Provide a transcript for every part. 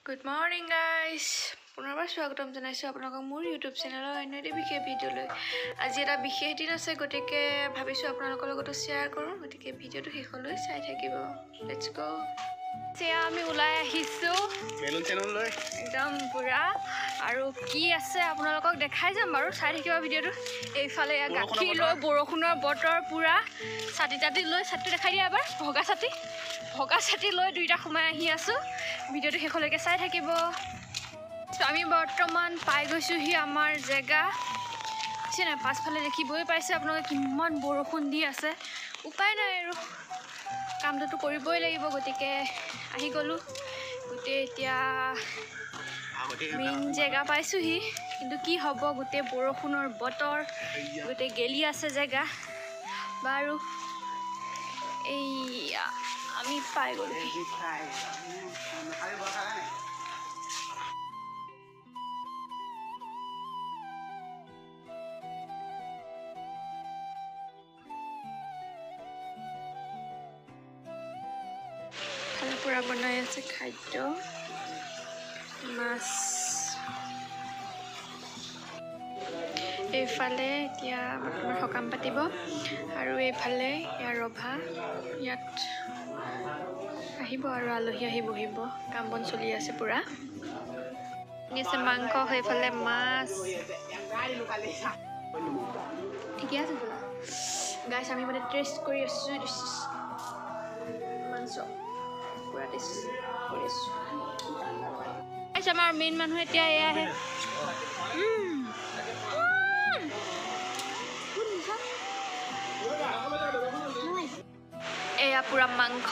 Good morning guys. পুনৰবাৰ স্বাগতম জনাইছো আপোনালোকক মোৰ YouTube চেনেলৰ অন্য এটা বিশেষ ভিডিঅ'লৈ। আজি এটা বিশেষ দিন আছে গতিকে ভাবিছো আপোনালোকৰ লগত শ্বেয়াৰ কৰোঁ। গতিকে ভিডিঅ'টো শেষলৈ চাই থাকিব। Let's go. এতিয়া আমি ওলাই আহিছো বেলুন চেনেললৈ একদম পুৰা আৰু কি আছে আপোনালোকক দেখাই যাম বাৰু চাই থাকিবা ভিডিঅ'টো। এইফালে গাখীৰ লৈ বৰষুণৰ বতৰ পুৰা ছাতি লৈ ছাতি দেখাই দিয়া এবাৰ ভগা ছাতি লৈ দুইটা সোমাই আহি আছো। ভিডিঅ'টো শেষলৈকে চাই থাকিব। আমি বৰ্তমান পাই গৈছোহি আমাৰ জেগা চিনে পাছফালে দেখিবই পাইছে আপোনালোকে কিমান বৰষুণ দি আছে। উপায় নাই আৰু কামটো কৰিবই লাগিব গতিকে আহি গ'লো। গোটেই এতিয়া মেইন জেগা পাইছোহি কিন্তু কি হ'ব গোটেই বৰষুণৰ বতৰ গোটেই গেলি আছে জেগা বাৰু এইয়া আমি পাই গ'লো। পুৰা বনাই আছে খাদ্য মাছ। এইফালে এতিয়া বৰ্তমান সকাম পাতিব আৰু এইফালে ইয়াৰ ৰভা ইয়াত আহিব আৰু আলহী আহি বহিব। কাম বন চলি আছে পুৰা আছে মাংস সেইফালে মাছ ঠিকে আছে গাইছ। আমি মানে টেষ্ট কৰি আছো মাংস পুৰা টেষ্ট কৰি আছো। আমাৰ মেইন মানুহ এতিয়া এয়া আহে এয়া পুৰা মাংস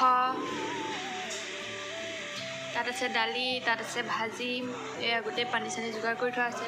তাত আছে দালি তাত আছে ভাজি এয়া গোটেই পানী চানী যোগাৰ কৰি থোৱা আছে।